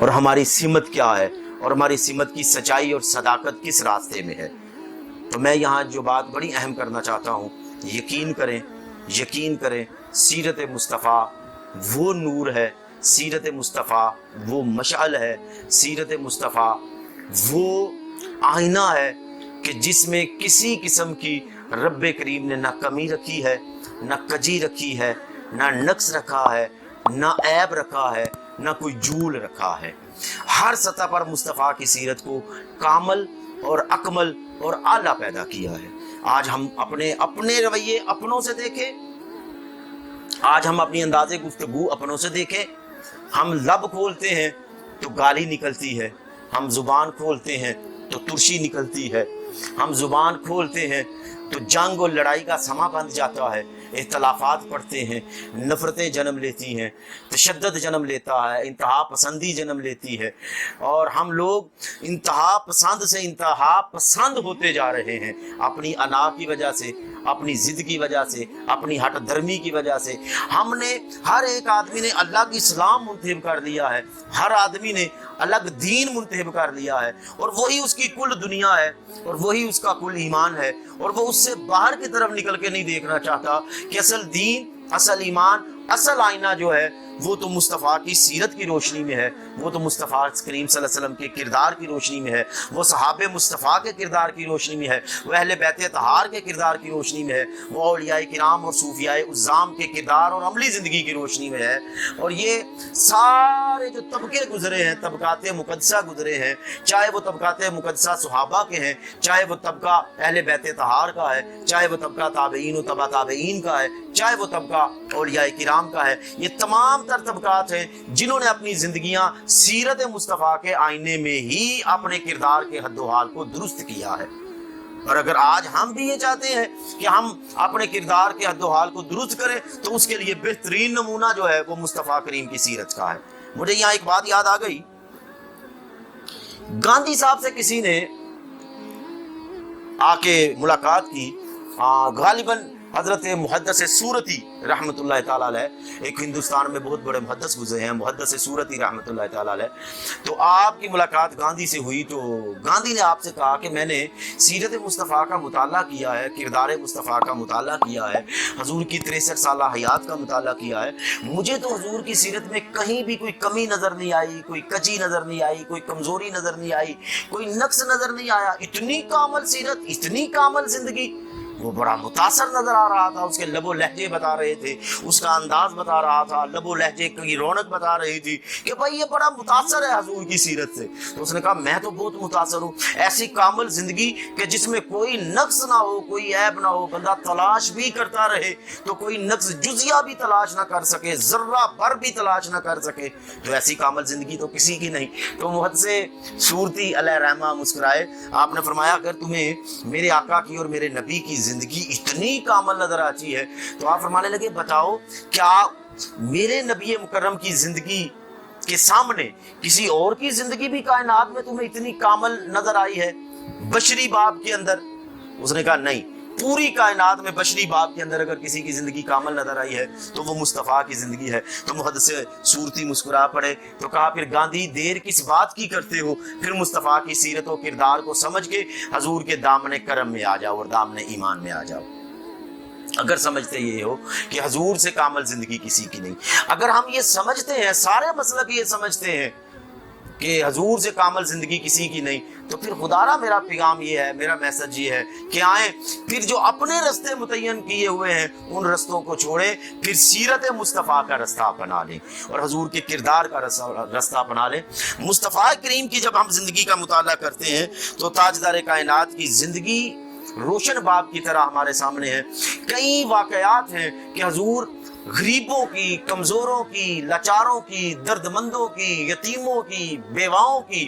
اور ہماری سمت کیا ہے اور ہماری سمت کی سچائی اور صداقت کس راستے میں ہے۔ تو میں یہاں جو بات بڑی اہم کرنا چاہتا ہوں، یقین کریں سیرت مصطفیٰ وہ نور ہے، سیرت مصطفیٰ وہ مشعل ہے، سیرت مصطفیٰ وہ آئینہ ہے کہ جس میں کسی قسم کی رب کریم نے نہ کمی رکھی ہے، نہ کجی رکھی ہے، نہ نقص رکھا ہے، نہ عیب رکھا ہے، نہ کوئی جھول رکھا ہے۔ ہر سطح پر مصطفیٰ کی سیرت کو کامل اور اکمل اور اعلیٰ پیدا کیا ہے۔ آج ہم اپنے رویے اپنوں سے دیکھیں، آج ہم اپنی انداز گفتگو اپنوں سے دیکھیں۔ ہم لب کھولتے ہیں تو گالی نکلتی ہے، ہم زبان کھولتے ہیں تو ترشی نکلتی ہے، ہم زبان کھولتے ہیں تو جنگ اور لڑائی کا سما بن جاتا ہے، اختلافات پڑتے ہیں، نفرتیں جنم لیتی ہیں، تشدد جنم لیتا ہے، انتہا پسندی جنم لیتی ہے، اور ہم لوگ انتہا پسند سے انتہا پسند ہوتے جا رہے ہیں اپنی انا کی وجہ سے، اپنی ضد کی وجہ سے، اپنی ہٹ دھرمی کی وجہ سے۔ ہم نے ہر ایک آدمی نے اللہ کی اسلام منتخب کر لیا ہے، ہر آدمی نے الگ دین منتخب کر لیا ہے، اور وہی اس کی کل دنیا ہے، اور وہی اس کا کل ایمان ہے، اور وہ اس سے باہر کی طرف نکل کے نہیں دیکھنا چاہتا کہ اصل دین، اصل ایمان، اصل آئینہ جو ہے وہ تو مصطفیٰ کی سیرت کی روشنی میں ہے، وہ تو مصطفیٰ کریم صلی اللہ علیہ وسلم کے کردار کی روشنی میں ہے، وہ صحابہ مصطفیٰ کے کردار کی روشنی میں ہے، وہ اہل بیت اطہار کے کردار کی روشنی میں ہے، وہ اولیاء کرام اور صوفیاء عظام کے کردار اور عملی زندگی کی روشنی میں ہے۔ اور یہ سارے جو طبقے گزرے ہیں، طبقات مقدسہ گزرے ہیں، چاہے وہ طبقات مقدسہ صحابہ کے ہیں، چاہے وہ طبقہ اہل بیت اطہار کا ہے، چاہے وہ طبقہ تابعین و تبع تابعین کا ہے، چاہے وہ طبقہ اولیاء کرام کا ہے، یہ تمام تر طبقات ہیں جنہوں نے اپنی زندگیاں سیرت مصطفیٰ کے آئینے میں ہی اپنے کردار کے حد و حال کو درست کیا ہے۔ اور اگر آج ہم بھی یہ چاہتے ہیں کہ ہم اپنے کردار کے حد و حال کو درست کریں تو اس کے لیے بہترین نمونہ جو ہے وہ مصطفیٰ کریم کی سیرت کا ہے۔ مجھے یہاں ایک بات یاد آ گئی، گاندھی صاحب سے کسی نے آ کے ملاقات کی، غالباً حضرت محدث سورتی رحمۃ اللہ تعالیٰ علیہ، ایک ہندوستان میں بہت بڑے محدث گزرے ہیں، محدث سورتی رحمۃ اللہ تعالیٰ علیہ، تو آپ کی ملاقات گاندھی سے ہوئی تو گاندھی نے آپ سے کہا کہ میں نے سیرت مصطفیٰ کا مطالعہ کیا ہے، کردار مصطفیٰ کا مطالعہ کیا ہے، حضور کی 63 سالہ حیات کا مطالعہ کیا ہے، مجھے تو حضور کی سیرت میں کہیں بھی کوئی کمی نظر نہیں آئی، کوئی کچی نظر نہیں آئی، کوئی کمزوری نظر نہیں آئی، کوئی نقص نظر نہیں آیا، اتنی کامل سیرت، اتنی کامل زندگی۔ وہ بڑا متاثر نظر آ رہا تھا، اس کے لب و لہجے بتا رہے تھے، اس کا انداز بتا رہا تھا، لب و لہجے کی رونق بتا رہی تھی کہ بھائی یہ بڑا متاثر ہے حضور کی سیرت سے۔ تو اس نے کہا میں تو بہت متاثر ہوں، ایسی کامل زندگی کہ جس میں کوئی نقص نہ ہو، کوئی عیب نہ ہو، بندہ تلاش بھی کرتا رہے تو کوئی نقص جزیہ بھی تلاش نہ کر سکے، ذرہ بھر بھی تلاش نہ کر سکے، تو ایسی کامل زندگی تو کسی کی نہیں۔ تو محدث سورتی علیہ رحمہ مسکرائے، آپ نے فرمایا اگر تمہیں میرے آقا کی اور میرے نبی کی زندگی اتنی کامل نظر آتی ہے تو آپ فرمانے لگے بتاؤ کیا میرے نبی مکرم کی زندگی کے سامنے کسی اور کی زندگی بھی کائنات میں تمہیں اتنی کامل نظر آئی ہے بشری باب کے اندر؟ اس نے کہا نہیں، پوری کائنات میں بشری باب کے اندر اگر کسی کی زندگی کامل نظر آئی ہے تو وہ مصطفیٰ کی زندگی ہے۔ تو محدث سورتی مسکرا پڑے تو کہا پھر گاندھی دیر کس بات کی کرتے ہو، پھر مصطفیٰ کی سیرت و کردار کو سمجھ کے حضور کے دامن کرم میں آ جاؤ اور دامن ایمان میں آ جاؤ۔ اگر سمجھتے یہ ہو کہ حضور سے کامل زندگی کسی کی نہیں، اگر ہم یہ سمجھتے ہیں، سارے مسلک یہ سمجھتے ہیں کہ حضور سے کامل زندگی کسی کی نہیں، تو پھر خدارا میرا پیغام یہ ہے، میرا میسج یہ ہے کہ آئیں پھر جو اپنے رستے متعین کیے ہوئے ہیں ان رستوں کو چھوڑیں، پھر سیرت مصطفیٰ کا رستہ اپنا لیں اور حضور کے کردار کا رستہ اپنا لیں۔ مصطفیٰ کریم کی جب ہم زندگی کا مطالعہ کرتے ہیں تو تاجدار کائنات کی زندگی روشن باب کی طرح ہمارے سامنے ہے۔ کئی واقعات ہیں کہ حضور غریبوں کی، کمزوروں کی، لاچاروں کی، درد مندوں کی، یتیموں کی، بیواؤں کی،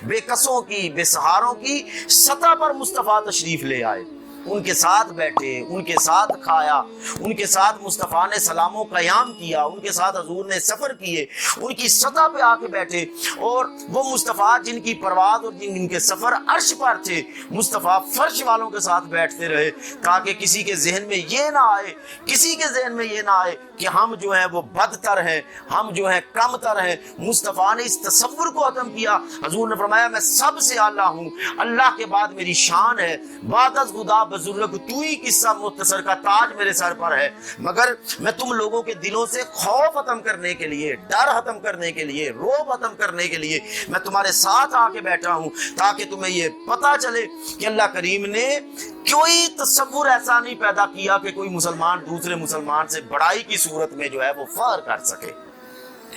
بے کسوں کی، بے سہاروں کی سطح پر مصطفیٰ تشریف لے آئے، ان کے ساتھ بیٹھے، ان کے ساتھ کھایا، ان کے ساتھ مصطفیٰ نے سلام و قیام کیا، ان کے ساتھ حضور نے سفر کیے، ان کی سطح پہ آ کے بیٹھے، اور وہ مصطفیٰ جن کی پرواز اور جن کے سفر عرش پر تھے، مصطفیٰ فرش والوں کے ساتھ بیٹھتے رہے، تاکہ کسی کے ذہن میں یہ نہ آئے، کسی کے ذہن میں یہ نہ آئے کہ ہم جو ہیں وہ بدتر ہیں، ہم جو ہیں کم تر ہیں۔ مصطفیٰ نے اس تصور کو ختم کیا۔ حضور نے فرمایا میں سب سے اعلیٰ ہوں، اللہ کے بعد میری شان ہے، بعد از خدا بزرگ تو ہی قصہ مختصر کا تاج میرے سر پر ہے، مگر میں تم لوگوں کے دلوں سے خوف ختم کرنے کے لیے، ڈر ختم کرنے کے لیے، رعب ختم کرنے کے لیے میں تمہارے ساتھ آ کے بیٹھا ہوں، تاکہ تمہیں یہ پتہ چلے کہ اللہ کریم نے کوئی تصور ایسا نہیں پیدا کیا کہ کوئی مسلمان دوسرے مسلمان سے بڑائی کی صورت میں جو ہے وہ فخر کر سکے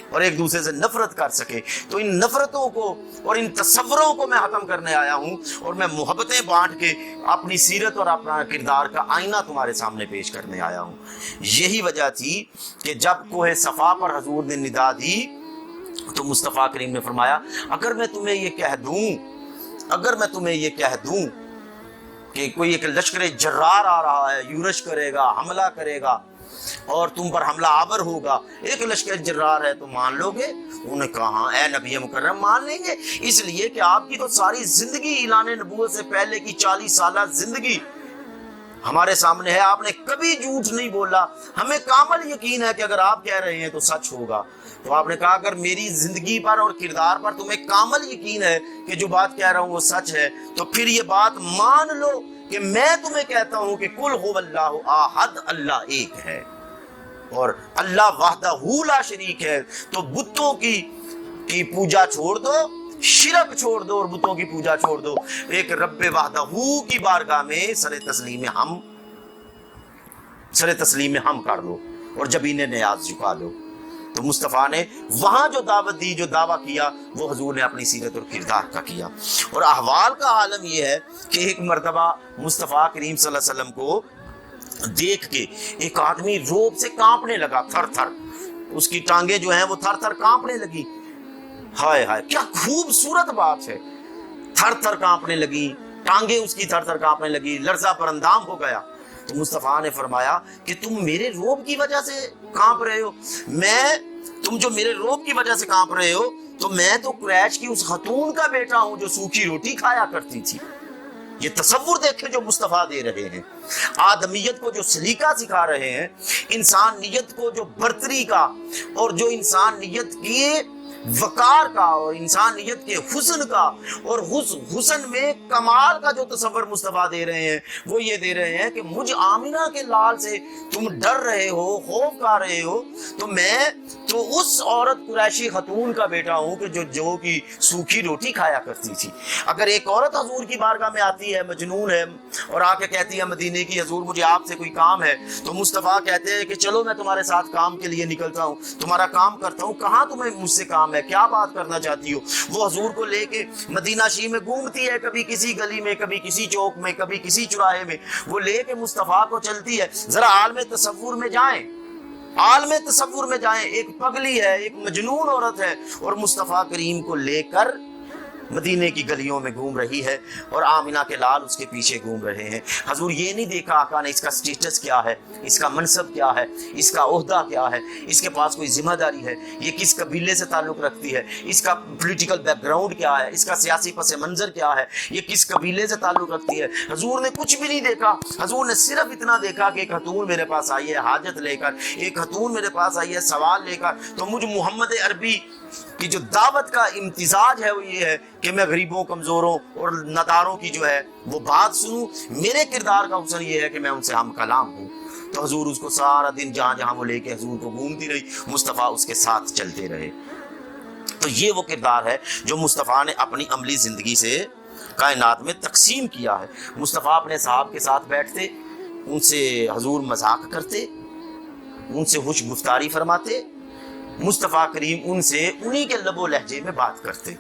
اور ایک دوسرے سے نفرت کر سکے۔ تو ان نفرتوں کو اور ان تصوروں کو میں ختم کرنے آیا ہوں، اور میں محبتیں بانٹ کے اپنی سیرت اور اپنا کردار کا آئینہ تمہارے سامنے پیش کرنے آیا ہوں۔ یہی وجہ تھی کہ جب کوہ صفا پر حضور نے ندا دی تو مصطفیٰ کریم نے فرمایا اگر میں تمہیں یہ کہہ دوں کہ کوئی ایک لشکر جرار آ رہا ہے، یورش کرے گا، حملہ کرے گا اور تم پر حملہ آور ہوگا، ایک لشکر جرار ہے تو مان لو گے؟ انہوں نے کہا ہاں اے نبی مکرم مان لیں گے، اس لیے کہ آپ کی تو ساری زندگی اعلان نبوت سے پہلے کی 40 سالہ زندگی ہمارے سامنے ہے، آپ نے کبھی جھوٹ نہیں بولا، ہمیں کامل یقین ہے کہ اگر آپ کہہ رہے ہیں تو سچ ہوگا۔ تو آپ نے کہا اگر میری زندگی پر اور کردار پر تمہیں کامل یقین ہے کہ جو بات کہہ رہا ہوں وہ سچ ہے، تو پھر یہ بات مان لو کہ میں تمہیں کہتا ہوں کہ کل هو اللہ احد، اللہ ایک ہے اور اللہ وحدہ لا شریک ہے۔ تو بتوں کی پوجا چھوڑ دو، شرک چھوڑ دو اور بتوں کی پوجا چھوڑ دو، ایک رب وحدہ کی بارگاہ میں سر تسلیم ہم کر دو اور جبین نیاز جھکا دو۔ تو مصطفیٰ نے وہاں جو دعوت دی، جو دعویٰ کیا، وہ حضور نے اپنی سیرت اور کردار کا کیا۔ اور احوال کا عالم یہ ہے کہ ایک مرتبہ مصطفیٰ کریم صلی اللہ علیہ وسلم کو دیکھ کے ایک آدمی روب سے کانپنے لگا، تھر تھر، اس کی ٹانگیں جو ہیں وہ تھر تھر کانپنے لگی۔ ہائے ہائے کیا خوبصورت بات ہے، تھر تھر کانپنے لگی، ٹانگیں اس کی تھر تھر کانپنے لگی، لرزہ پر اندام ہو گیا۔ تو مصطفیٰ نے فرمایا کہ تم میرے روب کی وجہ سے کانپ رہے ہو، تم جو میرے روب کی وجہ سے کانپ رہے ہو، تو میں تو قریش کی اس خاتون کا بیٹا ہوں جو سوکھی روٹی کھایا کرتی تھی۔ یہ تصور دیکھیں جو مصطفیٰ دے رہے ہیں، آدمیت کو جو سلیقہ سکھا رہے ہیں، انسانیت کو جو برتری کا اور جو انسانیت کی وقار کا اور انسانیت کے حسن کا اور حسن میں کمال کا جو تصور مصطفیٰ دے رہے ہیں، وہ یہ دے رہے ہیں کہ مجھ آمینہ کے لال سے تم ڈر رہے ہو، خوف کھا رہے ہو، تو میں تو اس عورت قریشی خاتون کا بیٹا ہوں کہ جو کی سوکھی روٹی کھایا کرتی تھی۔ اگر ایک عورت حضور کی بارگاہ میں آتی ہے، مجنون ہے، اور آ کے کہتی ہے مدینے کی حضور مجھے آپ سے کوئی کام ہے، تو مصطفیٰ کہتے ہیں کہ چلو میں تمہارے ساتھ کام کے لیے نکلتا ہوں، تمہارا کام کرتا ہوں، کہاں تمہیں مجھ سے کام ہے، کیا بات کرنا چاہتی ہو؟ وہ حضور کو لے کے مدینہ شریف میں گھومتی ہے، کبھی کسی گلی میں، کبھی کسی چوک میں، کبھی کسی چوراہے میں، وہ لے کے مصطفیٰ کو چلتی ہے۔ ذرا عالم تصور میں جائیں، عالم تصور میں جائیں، ایک پگلی ہے، ایک مجنون عورت ہے، اور مصطفیٰ کریم کو لے کر مدینے کی گلیوں میں گھوم رہی ہے اور آمینہ کے لال اس کے پیچھے گھوم رہے ہیں۔ حضور یہ نہیں دیکھا آقا نے اس کا سٹیٹس کیا ہے، اس کا منصب کیا ہے، اس کا عہدہ کیا ہے، اس کے پاس کوئی ذمہ داری ہے، یہ کس قبیلے سے تعلق رکھتی ہے، اس کا پولیٹیکل بیک گراؤنڈ کیا ہے، اس کا سیاسی پس منظر کیا ہے، یہ کس قبیلے سے تعلق رکھتی ہے۔ حضور نے کچھ بھی نہیں دیکھا، حضور نے صرف اتنا دیکھا کہ ایک خاتون میرے پاس آئی ہے حاجت لے کر، ایک خاتون میرے پاس آئی ہے سوال لے کر، تو مجھ محمد عربی کی جو دعوت کا امتزاج ہے وہ یہ ہے کہ میں غریبوں، کمزوروں اور نداروں کی جو ہے وہ بات سنوں۔ میرے کردار کا حسن یہ ہے کہ میں ان سے ہم کلام ہوں۔ تو حضور اس کو سارا دن جہاں جہاں وہ لے کے حضور کو گھومتی رہی، مصطفیٰ اس کے ساتھ چلتے رہے۔ تو یہ وہ کردار ہے جو مصطفیٰ نے اپنی عملی زندگی سے کائنات میں تقسیم کیا ہے۔ مصطفیٰ اپنے صحاب کے ساتھ بیٹھتے، ان سے حضور مذاق کرتے، ان سے خوش گفتاری فرماتے، مصطفیٰ کریم ان سے انہی کے لب و لہجے میں بات کرتے۔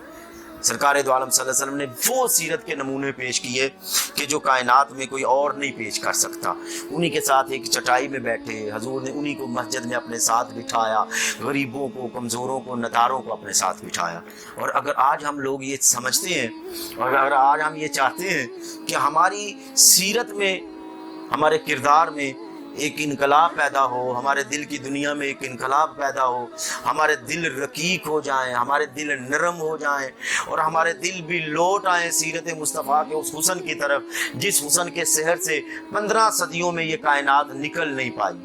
سرکار دو عالم صلی اللہ علیہ وسلم نے وہ سیرت کے نمونے پیش کیے کہ جو کائنات میں کوئی اور نہیں پیش کر سکتا۔ انہی کے ساتھ ایک چٹائی میں بیٹھے، حضور نے انہی کو مسجد میں اپنے ساتھ بٹھایا، غریبوں کو، کمزوروں کو، نداروں کو اپنے ساتھ بٹھایا۔ اور اگر آج ہم لوگ یہ سمجھتے ہیں اور اگر آج ہم یہ چاہتے ہیں کہ ہماری سیرت میں ہمارے کردار میں ایک انقلاب پیدا ہو، ہمارے دل کی دنیا میں ایک انقلاب پیدا ہو، ہمارے دل رقیق ہو جائیں، ہمارے دل نرم ہو جائیں، اور ہمارے دل بھی لوٹ آئیں سیرت مصطفیٰ کے اس حسن کی طرف جس حسن کے سحر سے 15 صدیوں میں یہ کائنات نکل نہیں پائی۔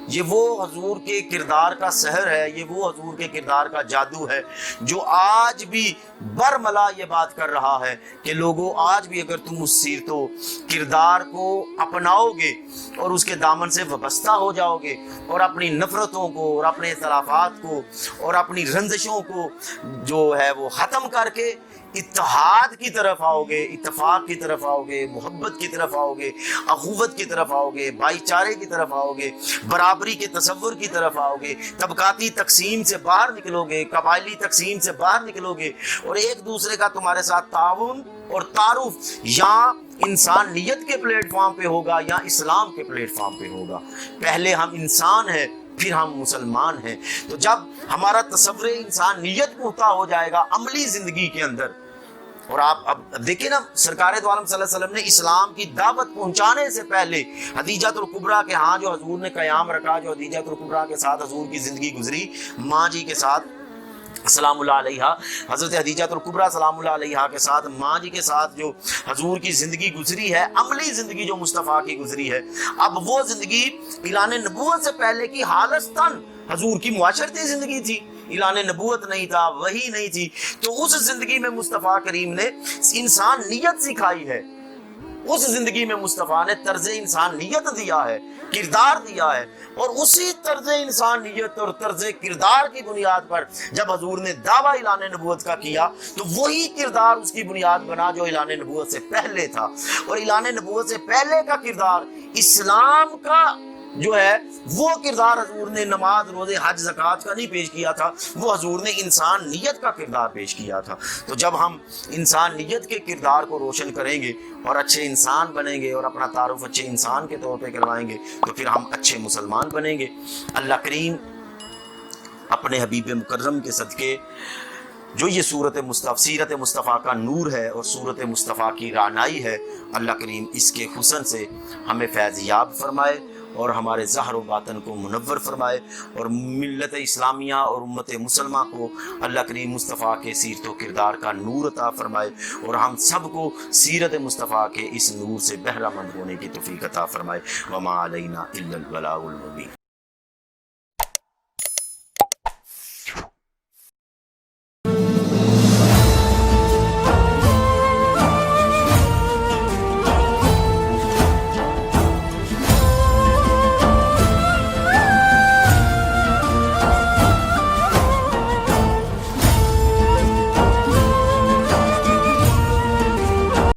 یہ وہ حضور کے کردار کا سحر ہے، یہ وہ حضور کے کردار کا جادو ہے جو آج بھی برملا یہ بات کر رہا ہے کہ لوگوں، آج بھی اگر تم اس سیرت و کردار کو اپناؤ گے اور اس کے دامن سے وابستہ ہو جاؤ گے اور اپنی نفرتوں کو اور اپنے اختلافات کو اور اپنی رنجشوں کو جو ہے وہ ختم کر کے اتحاد کی طرف آؤ گے، اتفاق کی طرف آؤ گے، محبت کی طرف آؤ گے، اخوت کی طرف آؤ گے، بھائی چارے کی طرف آؤ گے، برابری کے تصور کی طرف آؤ گے، طبقاتی تقسیم سے باہر نکلو گے، قبائلی تقسیم سے باہر نکلو گے، اور ایک دوسرے کا تمہارے ساتھ تعاون اور تعارف یا انسانیت کے پلیٹ فارم پہ ہوگا یا اسلام کے پلیٹ فارم پہ ہوگا۔ پہلے ہم انسان ہیں، پھر ہم مسلمان ہیں۔ تو جب ہمارا تصور انسانیت پختہ ہو جائے گا عملی زندگی کے اندر، اور آپ اب دیکھیں نا، سرکار دو عالم صلی اللہ علیہ وسلم نے اسلام کی دعوت پہنچانے سے پہلے حدیجۃ الکبریٰ کے ہاں جو حضور نے قیام رکھا، جو حدیجۃ الکبریٰ کے ساتھ حضور کی زندگی گزری، ماں جی کے ساتھ سلام اللہ علیہ، حضرت حدیجۃ الکبریٰ سلام اللہ علیہ کے ساتھ، ماں جی کے ساتھ جو حضور کی زندگی گزری ہے، عملی زندگی جو مصطفیٰ کی گزری ہے، اب وہ زندگی اعلان نبوت سے پہلے کی حالتاً حضور کی معاشرتی زندگی تھی، اعلان نبوت نہیں تھا، وحی نہیں تھی۔ تو اس زندگی میں مصطفیٰ کریم نے انسانیت سکھائی ہے، اس زندگی میں مصطفیٰ نے طرز انسانیت دیا ہے، کردار دیا ہے، اور اسی طرز انسانیت اور طرز کردار کی بنیاد پر جب حضور نے دعویٰ اعلان نبوت کا کیا تو وہی کردار اس کی بنیاد بنا جو اعلان نبوت سے پہلے تھا۔ اور اعلان نبوت سے پہلے کا کردار اسلام کا جو ہے وہ کردار حضور نے نماز، روزے، حج، زکوٰۃ کا نہیں پیش کیا تھا، وہ حضور نے انسانیت کا کردار پیش کیا تھا۔ تو جب ہم انسانیت کے کردار کو روشن کریں گے اور اچھے انسان بنیں گے اور اپنا تعارف اچھے انسان کے طور پہ کروائیں گے تو پھر ہم اچھے مسلمان بنیں گے۔ اللہ کریم اپنے حبیب مکرم کے صدقے جو یہ سیرت مصطفیٰ کا نور ہے اور سورت مصطفیٰ کی رعنائی ہے، اللہ کریم اس کے حسن سے ہمیں فیض یاب فرمائے اور ہمارے ظاہر و باطن کو منور فرمائے، اور ملت اسلامیہ اور امت مسلمہ کو اللہ کریم مصطفیٰ کے سیرت و کردار کا نور عطا فرمائے، اور ہم سب کو سیرت مصطفیٰ کے اس نور سے بہرہ مند ہونے کی توفیق عطا فرمائے۔ وما علینا الا البلاغ المبین۔